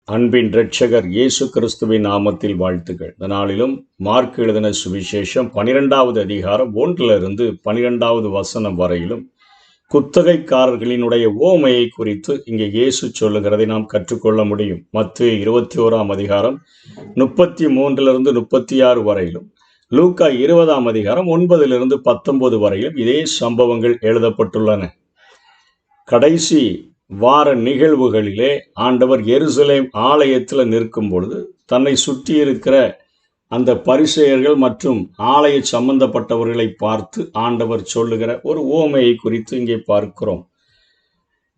அன்பின் இரட்சகர் இயேசு கிறிஸ்துவின் நாமத்தில் வாழ்த்துக்கள். இந்த நாளிலும் மார்க் எழுதின சுவிசேஷம் 12வது அதிகாரம் 1 12வது வசனம் வரையிலும் குத்தகைக்காரர்களினுடைய ஓமையை குறித்து இங்கே இயேசு சொல்லுகிறதை நாம் கற்றுக்கொள்ள முடியும். மத்தேயு 21ஆம் அதிகாரம் 33 36 வரையிலும், லூக்கா 20ஆம் அதிகாரம் 9 19 வரையிலும் இதே சம்பவங்கள் எழுதப்பட்டுள்ளன. கடைசி வார நிகழ்வுகளிலே ஆண்டவர் எருசலேம் ஆலயத்தில் நிற்கும் பொழுது தன்னை சுற்றி இருக்கிற அந்த பரிசேயர்கள் மற்றும் ஆலய சம்பந்தப்பட்டவர்களை பார்த்து ஆண்டவர் சொல்லுகிற ஒரு ஓமையை குறித்து இங்கே பார்க்கிறோம்.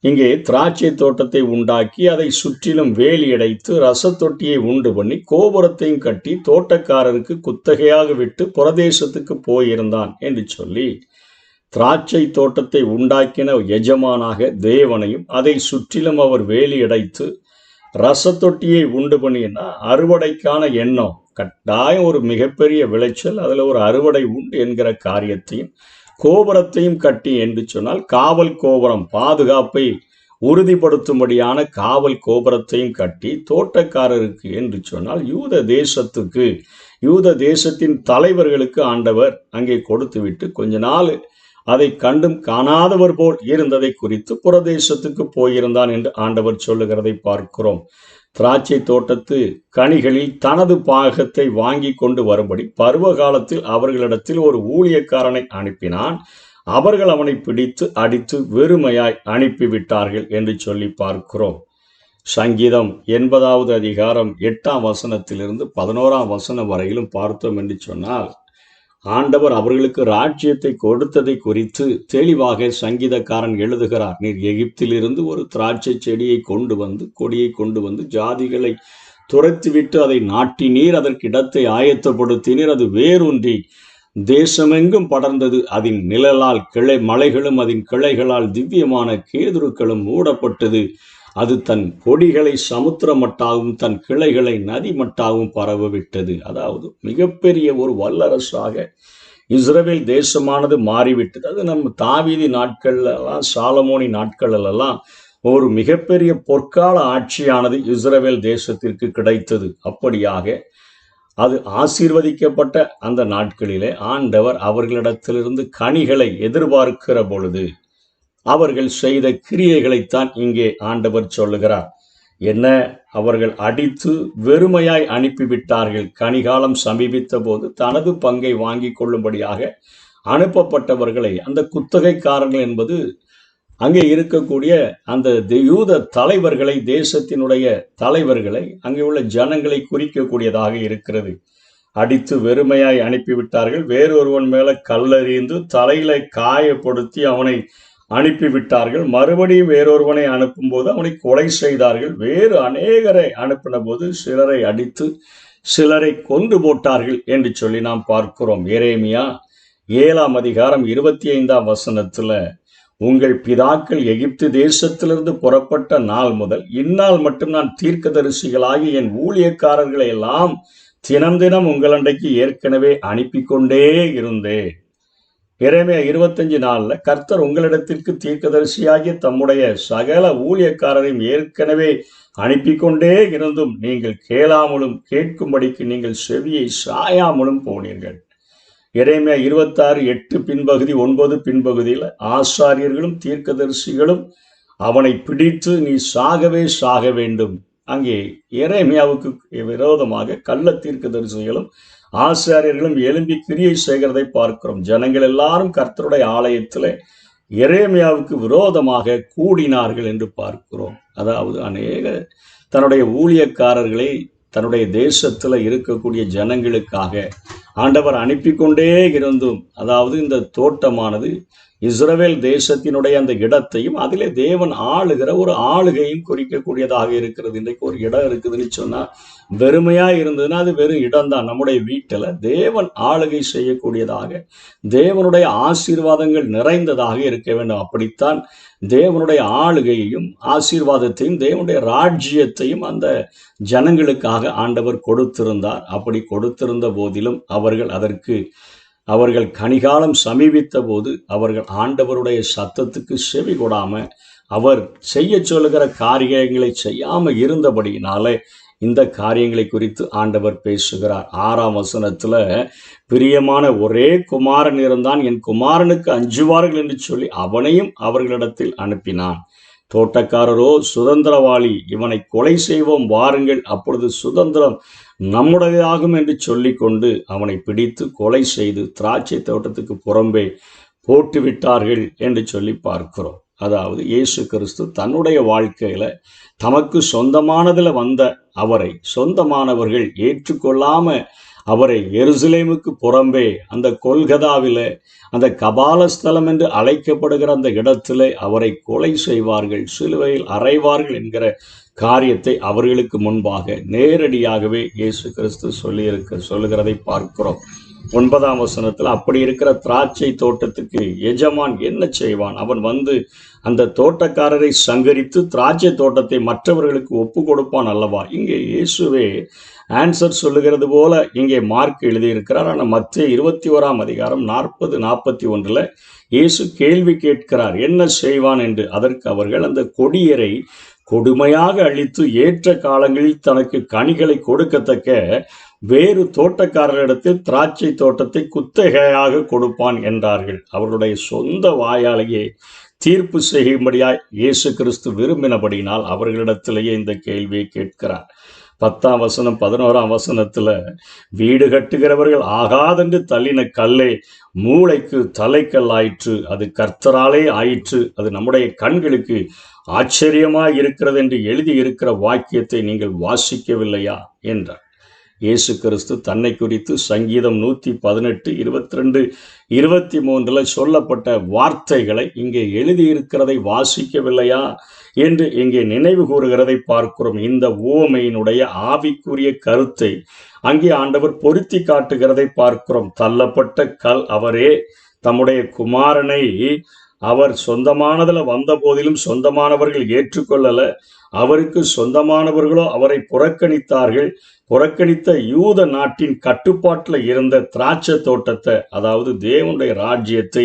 இங்கே திராட்சை தோட்டத்தை உண்டாக்கி அதை சுற்றிலும் வேலி அடைத்து ரசத்தொட்டியை உண்டு பண்ணி கோபுரத்தையும் கட்டி தோட்டக்காரருக்கு குத்தகையாக விட்டு புரதேசத்துக்கு போயிருந்தான் என்று சொல்லி, திராட்சை தோட்டத்தை உண்டாக்கின எஜமானாக தேவனையும் அதை சுற்றிலும் அவர் வேலி அடைத்து ரசத்தொட்டியை உண்டு பண்ணினா அறுவடைக்கான எண்ணம், கட்டாயம் ஒரு மிகப்பெரிய விளைச்சல், அதில் ஒரு அறுவடை உண்டு என்கிற காரியத்தையும் கோபுரத்தையும் கட்டி என்று சொன்னால் காவல் கோபுரம், பாதுகாப்பை உறுதிப்படுத்தும்படியான காவல் கோபுரத்தையும் கட்டி தோட்டக்காரருக்கு என்று சொன்னால் யூத தேசத்தின் தலைவர்களுக்கு ஆண்டவர் அங்கே கொடுத்துவிட்டு கொஞ்ச நாள் அதை கண்டும் காணாதவர் போல் இருந்ததை குறித்து புரதேசத்துக்கு போயிருந்தான் என்று ஆண்டவர் சொல்லுகிறதை பார்க்கிறோம். திராட்சை தோட்டத்து கனிகளில் தனது பாகத்தை வாங்கி கொண்டு வரும்படி பருவ காலத்தில் அவர்களிடத்தில் ஒரு ஊழியக்காரனை அனுப்பினான். அவர்கள் அவனை பிடித்து அடித்து வெறுமையாய் அனுப்பிவிட்டார்கள் என்று சொல்லி பார்க்கிறோம். சங்கீதம் 80வது அதிகாரம் 8ஆம் வசனத்திலிருந்து 11ஆம் வசனம் வரையிலும் பார்த்தோம் என்று சொன்னால், ஆண்டவர் அவர்களுக்கு ராஜ்யத்தை கொடுத்ததை குறித்து தெளிவாக சங்கீதக்காரன் எழுதுகிறார். நீர் எகிப்திலிருந்து ஒரு திராட்சை செடியை கொடியை கொண்டு வந்து ஜாதிகளை துரத்திவிட்டு அதை நாட்டினீர், அதற்கு இடத்தை ஆயத்தப்படுத்தினீர், அது வேரூன்றி தேசமெங்கும் படர்ந்தது, அதன் நிழலால் மலைகளும் அதன் கிளைகளால் திவ்யமான கேதுருக்களும் மூடப்பட்டது, அது தன் கொடிகளை சமுத்திர மட்டாகவும் தன் கிளைகளை நதி மட்டாகவும் பரவ விட்டது. அதாவது மிகப்பெரிய ஒரு வல்லரசாக இஸ்ரவேல் தேசமானது மாறிவிட்டது. அது நம்ம தாவீது நாட்கள்லாம் சாலமோனி நாட்களெல்லாம் ஒரு மிகப்பெரிய பொற்கால ஆட்சியானது இஸ்ரவேல் தேசத்திற்கு கிடைத்தது. அப்படியாக அது ஆசீர்வதிக்கப்பட்ட அந்த நாட்களிலே ஆண்டவர் அவர்களிடத்திலிருந்து கனிகளை எதிர்பார்க்கிற பொழுது அவர்கள் செய்த கிரியைகளைத்தான் இங்கே ஆண்டவர் சொல்லுகிறார். என்ன, அவர்கள் அடித்து வெறுமையாய் அனுப்பிவிட்டார்கள். கனிகாலம் சமீபித்த போது தனது பங்கை வாங்கி கொள்ளும்படியாக அனுப்பப்பட்டவர்களை, அந்த குத்தகைக்காரர்கள் என்பது அங்கே இருக்கக்கூடிய அந்த யூத தலைவர்களை, தேசத்தினுடைய தலைவர்களை, அங்கே உள்ள ஜனங்களை குறிக்கக்கூடியதாக இருக்கிறது. அடித்து வெறுமையாய் அனுப்பிவிட்டார்கள். வேறொருவன் மேல கல்லெறிந்து தலையில காயப்படுத்தி அவனை அனுப்பிவிட்டார்கள். மறுபடியும் வேறொருவனை அனுப்பும்போது அவனை கொலை செய்தார்கள். வேறு அநேகரை அனுப்பின போது சிலரை அடித்து சிலரை கொன்று போட்டார்கள் என்று சொல்லி நாம் பார்க்கிறோம். எரேமியா 7ஆம் அதிகாரம் 25ஆம் வசனத்துல, உங்கள் பிதாக்கள் எகிப்து தேசத்திலிருந்து புறப்பட்ட நாள் முதல் இந்நாள் மட்டும் நான் தீர்க்கதரிசிகளாகி என் ஊழியக்காரர்களை எல்லாம் தினம் தினம் உங்களண்டைக்கு ஏற்கனவே அனுப்பி கொண்டே இருந்தேன். எரேமியா 25:4 கர்த்தர் உங்களிடத்திற்கு தீர்க்கதரிசியாகிய தம்முடைய சகல ஊழியக்காரரையும் ஏற்கனவே அனுப்பி கொண்டே இருந்தும் நீங்கள் கேளாமலும் கேட்கும்படிக்கு நீங்கள் செவியை சாயாமலும் போனீர்கள். எரேமியா 26:8 பின்பகுதி 9 பின்பகுதியில் ஆசாரியர்களும் தீர்க்கதரிசிகளும் அவனை பிடித்து நீ சாகவே சாக வேண்டும். அங்கே எரேமியாவுக்கு விரோதமாக கள்ள தீர்க்கதரிசிகளும் ஆசாரியர்களும் எழும்பி கிரியை செய்கிறதை பார்க்கிறோம். ஜனங்கள் எல்லாரும் கர்த்தருடைய ஆலயத்தில் எரேமியாவுக்கு விரோதமாக கூடினார்கள் என்று பார்க்கிறோம். அதாவது அநேக தன்னுடைய ஊழியக்காரர்களை தன்னுடைய தேசத்தில் இருக்கக்கூடிய ஜனங்களுக்காக ஆண்டவர் அனுப்பி கொண்டே இருந்தும், அதாவது இந்த தோட்டமானது இஸ்ரவேல் தேசத்தினுடைய அந்த இடத்தையும் அதிலே தேவன் ஆளுகிற ஒரு ஆளுகையும் குறிக்கக்கூடியதாக இருக்கிறது. இன்றைக்கு ஒரு இடம் இருக்குதுன்னு சொன்னால் வெறுமையாக இருந்ததுன்னா அது வெறும் இடம்தான். நம்முடைய வீட்டில் தேவன் ஆளுகை செய்யக்கூடியதாக, தேவனுடைய ஆசீர்வாதங்கள் நிறைந்ததாக இருக்க வேண்டும். அப்படித்தான் தேவனுடைய ஆளுகையையும் ஆசீர்வாதத்தையும் தேவனுடைய ராஜ்யத்தையும் அந்த ஜனங்களுக்காக ஆண்டவர் கொடுத்திருந்தார். அப்படி கொடுத்திருந்த போதிலும் அவர்கள் கனிகாலம் சமீபித்த போது அவர்கள் ஆண்டவருடைய சத்தத்துக்கு செவி கொடாம அவர் செய்ய சொல்லுகிற காரியங்களை செய்யாம இருந்தபடியினாலே இந்த காரியங்களை குறித்து ஆண்டவர் பேசுகிறார். 6ஆம் வசனத்துல, பிரியமான ஒரே குமாரன் இருந்தான், என் குமாரனுக்கு அஞ்சுவார்கள் என்று சொல்லி அவனையும் அவர்களிடத்தில் அனுப்பினான். தோட்டக்காரரோ சுதந்திரவாளி, இவனை கொலை செய்வோம் வாருங்கள், அப்பொழுது சுதந்திரம் நம்முடையதாகும் என்று சொல்லி கொண்டு அவனை பிடித்து கொலை செய்து திராட்சை தோட்டத்துக்கு புறம்பே போட்டு விட்டார்கள் என்று சொல்லி பார்க்கிறோம். அதாவது இயேசு கிறிஸ்து தன்னுடைய வாழ்க்கையில தமக்கு சொந்தமானதில் வந்த அவரை சொந்தமானவர்கள் ஏற்றுக்கொள்ளாம அவரை எருசலேமுக்கு புறம்பே அந்த கொல்கதாவில அந்த கபாலஸ்தலம் என்று அழைக்கப்படுகிற அந்த இடத்திலே அவரை கொலை செய்வார்கள், சிலுவையில் அறைவார்கள் என்கிற காரியத்தை அவர்களுக்கு முன்பாக நேரடியாகவே இயேசு கிறிஸ்து சொல்லுகிறதை பார்க்கிறோம். 9ஆம் வசனத்தில், அப்படி இருக்கிற திராட்சை தோட்டத்துக்கு எஜமான் என்ன செய்வான்? அவன் வந்து அந்த தோட்டக்காரரை சங்கரித்து திராட்சை தோட்டத்தை மற்றவர்களுக்கு ஒப்பு கொடுப்பான் அல்லவா? இங்கே இயேசுவே ஆன்சர் சொல்லுகிறது போல இங்கே மார்க் எழுதியிருக்கிறார். ஆனால் மத்திய 21ஆம் அதிகாரம் 40-41 இயேசு கேள்வி கேட்கிறார், என்ன செய்வான் என்று. அதற்கு அவர்கள், அந்த கொடியரை கொடுமையாக அழித்து ஏற்ற காலங்களில் தனக்கு கனிகளை கொடுக்கத்தக்க வேறு தோட்டக்காரரிடத்தில் திராட்சை தோட்டத்தை குத்தகையாக கொடுப்பான் என்றார்கள். அவர்களுடைய சொந்த வாயாலேயே தீர்ப்பு செய்யும்படியாய் இயேசு கிறிஸ்து விரும்பினபடினால் அவர்களிடத்திலேயே இந்த கேள்வியை கேட்கிறார். 10ஆம் வசனம் 11ஆம் வசனத்துல, வீடு கட்டுகிறவர்கள் ஆகாதென்று தள்ளின கல்லே மூளைக்கு தலைக்கல் ஆயிற்று, அது கர்த்தராலே ஆயிற்று, அது நம்முடைய கண்களுக்கு ஆச்சரியமாய் இருக்கிறது என்று எழுதி இருக்கிற வாக்கியத்தை நீங்கள் வாசிக்கவில்லையா என்றார். இயேசு கிறிஸ்து தன்னை குறித்து சங்கீதம் 118, 22, 23 சொல்லப்பட்ட வார்த்தைகளை இங்கே எழுதியிருக்கிறதை வாசிக்கவில்லையா என்று இங்கே நினைவு கூறுகிறதை பார்க்கிறோம். இந்த உவமையினுடைய ஆவிக்குரிய கருத்தை அங்கே ஆண்டவர் பொருத்தி காட்டுகிறதை பார்க்கிறோம். தள்ளப்பட்ட கல் அவரே. தம்முடைய குமாரனை அவர் சொந்தமானதுல வந்த போதிலும் சொந்தமானவர்கள் ஏற்றுக்கொள்ளல. அவருக்கு சொந்தமானவர்களோ அவரை புறக்கணித்தார்கள். புறக்கணித்த யூத நாட்டின் கட்டுப்பாட்டில் இருந்த திராட்சை தோட்டத்தை, அதாவது தேவனுடைய ராஜ்யத்தை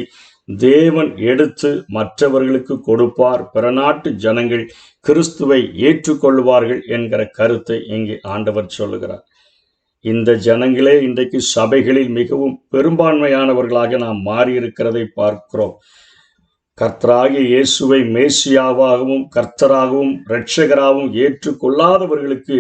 தேவன் எடுத்து மற்றவர்களுக்கு கொடுப்பார். பிற நாட்டு ஜனங்கள் கிறிஸ்துவை ஏற்றுக்கொள்வார்கள் என்கிற கருத்தை இங்கே ஆண்டவர் சொல்லுகிறார். இந்த ஜனங்களே இன்றைக்கு சபைகளில் மிகவும் பெரும்பான்மையானவர்களாக நாம் மாறியிருக்கிறதை பார்க்கிறோம். கர்த்தராகிய இயேசுவை மேசியாவாகவும் கர்த்தராகவும் இரட்சகராகவும் ஏற்றுக்கொள்ளாதவர்களுக்கு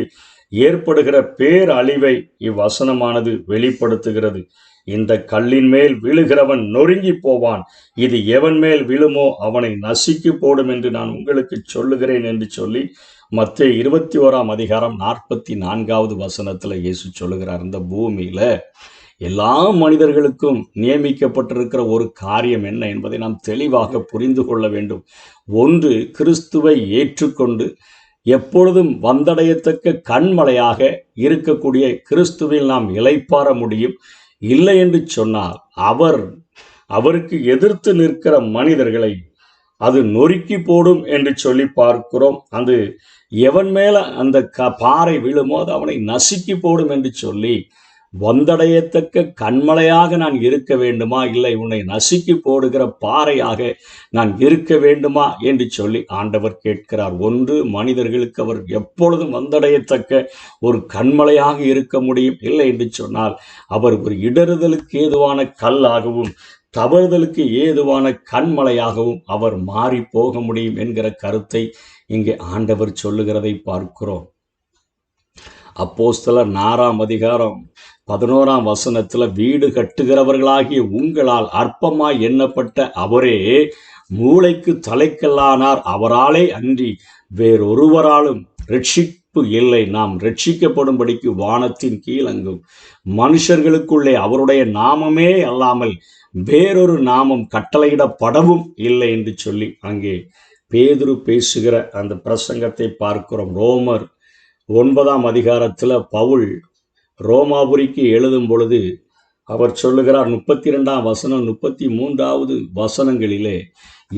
ஏற்படுகிற பேரழிவை இவ்வசனமானது வெளிப்படுத்துகிறது. இந்த கல்லின் மேல் விழுகிறவன் நொறுங்கி போவான், இது எவன் மேல் விழுமோ அவனை நசுக்கி போடும் என்று நான் உங்களுக்கு சொல்லுகிறேன் என்று சொல்லி மத்தேயு 21ஆம் அதிகாரம் 44வது வசனத்துல இயேசு சொல்லுகிறார். இந்த பூமியில எல்லா மனிதர்களுக்கும் நியமிக்கப்பட்டிருக்கிற ஒரு காரியம் என்ன என்பதை நாம் தெளிவாக புரிந்து கொள்ள வேண்டும். ஒன்று, கிறிஸ்துவை ஏற்றுக்கொண்டு எப்பொழுதும் வந்தடையத்தக்க கண்மலையாக இருக்கக்கூடிய கிறிஸ்துவில் நாம் இளைப்பாற முடியும். இல்லை என்று சொன்னால் அவருக்கு எதிர்த்து நிற்கிற மனிதர்களை அது நொறுக்கி போடும் என்று சொல்லி பார்க்கிறோம். அது எவன் மேல அந்த பாறை விழுமோ அது அவனை நசுக்கி போடும் என்று சொல்லி, வந்தடையத்தக்க கண்மலையாக நான் இருக்க வேண்டுமா, இல்லை உன்னை நசுக்கி போடுகிற பாறையாக நான் இருக்க வேண்டுமா என்று சொல்லி ஆண்டவர் கேட்கிறார். ஒன்று, மனிதர்களுக்கு அவர் எப்பொழுதும் வந்தடையத்தக்க ஒரு கண்மலையாக இருக்க முடியும். இல்லை என்று சொன்னால் அவர் ஒரு இடறுதலுக்கு ஏதுவான கல்லாகவும் தவறுதலுக்கு ஏதுவான கண்மலையாகவும் அவர் மாறி போக முடியும் என்கிற கருத்தை இங்கே ஆண்டவர் சொல்லுகிறதை பார்க்கிறோம். அப்போஸ்தலர் 4ஆம் அதிகாரம் 11ஆம் வசனத்துல, வீடு கட்டுகிறவர்களாகிய உங்களால் அற்பமாய் எண்ணப்பட்ட அவரே மூளைக்கு தலைக்கல்லானார், அவராலே அன்றி வேறொருவராலும் ரட்சிப்பு இல்லை. நாம் ரட்சிக்கப்படும்படிக்கு வானத்தின் கீழங்கும் மனுஷர்களுக்குள்ளே அவருடைய நாமமே அல்லாமல் வேறொரு நாமம் கட்டளையிடப்படவும் இல்லை என்று சொல்லி அங்கே பேதுரு பேசுகிற அந்த பிரசங்கத்தை பார்க்கிறோம். ரோமர் 9ஆம் அதிகாரத்தில் பவுல் ரோமாபுரிக்கு எழுதும் பொழுது அவர் சொல்லுகிறார், 32ஆம் வசனம் 33வது வசனங்களிலே,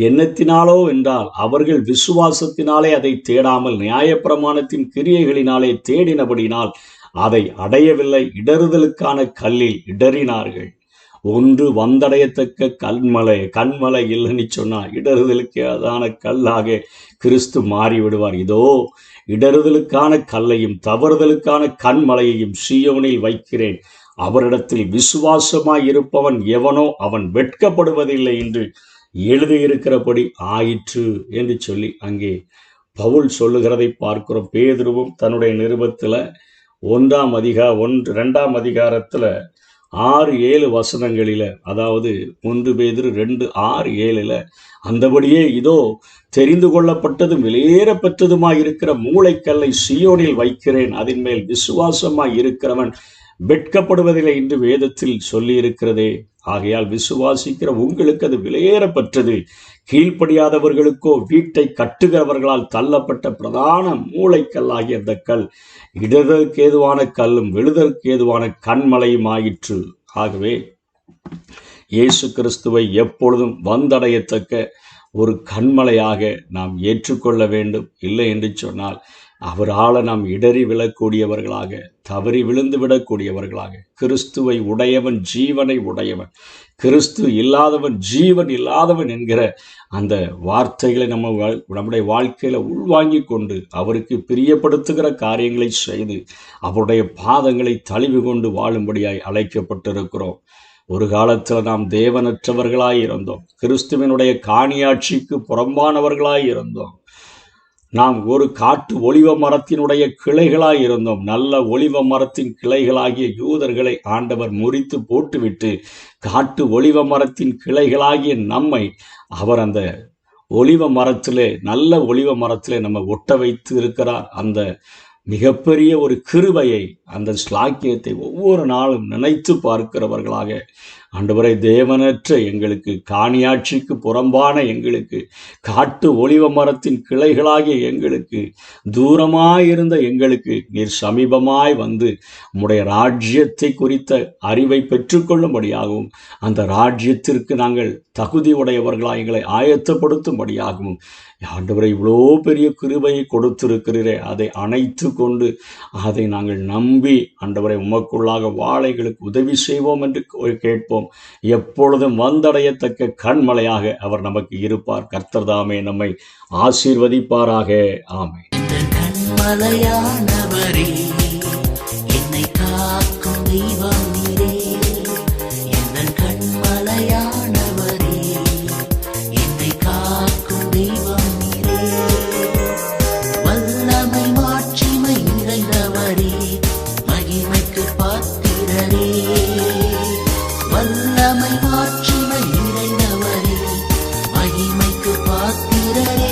எண்ணத்தினாலோ என்றால் அவர்கள் விசுவாசத்தினாலே அதை தேடாமல் நியாயப்பிரமாணத்தின் கிரியைகளினாலே தேடினபடினால் அதை அடையவில்லை, இடறுதலுக்கான கல்லில் இடறினார்கள். ஒன்று வந்தடையத்தக்க கண்மலை இல்லைன்னு சொன்னால் இடறுதலுக்கு அதான கல்லாக கிறிஸ்து மாறி விடுவார். இதோ இடறுதலுக்கான கல்லையும் தவறுதலுக்கான கண்மலையையும் சீயோனில் வைக்கிறேன், அவரிடத்தில் விசுவாசமாய் இருப்பவன் எவனோ அவன் வெட்கப்படுவதில்லை என்று எழுதியிருக்கிறபடி ஆயிற்று என்று சொல்லி அங்கே பவுல் சொல்லுகிறதை பார்க்கிறோம். பேதுருவும் தன்னுடைய நிருபத்தில் 2ஆம் அதிகாரத்தில் 6-7 வசனங்களில், அதாவது 1 பேதுரு 2:6-7 அந்தபடியே இதோ தெரிந்து கொள்ளப்பட்டதும் வெளியேறப்பட்டதுமாய் இருக்கிற மூளைக்கல்லை சீயோனில் வைக்கிறேன், அதன் மேல் விசுவாசமாய் இருக்கிறவன் வெட்கப்படுவதில்லை என்று வேதத்தில் சொல்லி இருக்கிறதே. ஆகையால் விசுவாசிக்கிற உங்களுக்கு அது விலையேறப்பட்டது. கீழ்ப்படியாதவர்களுக்கோ வீட்டை கட்டுகிறவர்களால் தள்ளப்பட்ட பிரதான மூளைக்கல்லாகிய அந்த கல் இடதற்கு ஏதுவான கல்லும் விழுதற்கு ஏதுவான கண்மலையும் ஆயிற்று. ஆகவே இயேசு கிறிஸ்துவை எப்பொழுதும் வந்தடையத்தக்க ஒரு கண்மலையாக நாம் ஏற்றுக்கொள்ள வேண்டும். இல்லை என்று சொன்னால் அவரால் நாம் இடறி விழக்கூடியவர்களாக, தவறி விழுந்து விடக்கூடியவர்களாக, கிறிஸ்துவை உடையவன் ஜீவனை உடையவன், கிறிஸ்து இல்லாதவன் ஜீவன் இல்லாதவன் என்கிற அந்த வார்த்தைகளை நம்முடைய வாழ்க்கையில் உள்வாங்கி கொண்டு அவருக்கு பிரியப்படுத்துகிற காரியங்களை செய்து அவருடைய பாதங்களை தழுவி கொண்டு வாழும்படியாய் அழைக்கப்பட்டிருக்கிறோம். ஒரு காலத்தில் நாம் தேவனற்றவர்களாய் இருந்தோம், கிறிஸ்துவனுடைய காணியாட்சிக்கு புறம்பானவர்களாய் இருந்தோம். நாம் ஒரு காட்டு ஒலிவ மரத்தினுடைய கிளைகளாய் இருந்தோம். நல்ல ஒலிவ மரத்தின் கிளைகளாகிய யூதர்களை ஆண்டவர் முறித்து போட்டுவிட்டு காட்டு ஒலிவ மரத்தின் கிளைகளாகிய நம்மை அவர் அந்த ஒலிவ மரத்திலே, நல்ல ஒலிவ மரத்திலே நம்ம ஒட்ட வைத்து இருக்கிறார். அந்த மிகப்பெரிய ஒரு கிருபையை, அந்த ஸ்லாக்கியத்தை ஒவ்வொரு நாளும் நினைத்து பார்க்கிறவர்களாக, ஆண்டவரை தேவனற்ற எங்களுக்கு, காணியாட்சிக்கு புறம்பான எங்களுக்கு, காட்டு ஒலிவ மரத்தின் கிளைகளாகிய எங்களுக்கு, தூரமாயிருந்த எங்களுக்கு நீர் சமீபமாய் வந்து உம்முடைய ராஜ்யத்தை குறித்த அறிவை பெற்றுக்கொள்ளும்படியாகவும், அந்த ராஜ்யத்திற்கு நாங்கள் தகுதி உடையவர்களாக எங்களை ஆயத்தப்படுத்தும்படியாகவும் ஆண்டவரை இவ்வளோ பெரிய கிருபையை கொடுத்திருக்கிறீரே, அதை அணைத்து கொண்டு அதை நாங்கள் நம்பி ஆண்டவரை உமக்குள்ளாக வாழ எங்களுக்கு உதவி செய்வோம் என்று கேட்போம். எப்பொழுதும் வந்தடையத்தக்க கண்மலையாக அவர் நமக்கு இருப்பார். கர்த்தர் தாமே நம்மை ஆசீர்வதிப்பாராக. ஆமென். கண்மலையானவரே, என்னை காக்கும் தெய்வம் நீரே, என் கண்மலையானவரே, என்னை காக்கும் தெய்வம் நீரே, வல்லமை மாட்சிமை நிறைந்தவரே, மகிமைக்கு பாத்திரரே, வல்லமை மாட்சிமை நிறைந்தவரே, மகிமைக்கு பாத்திரரே.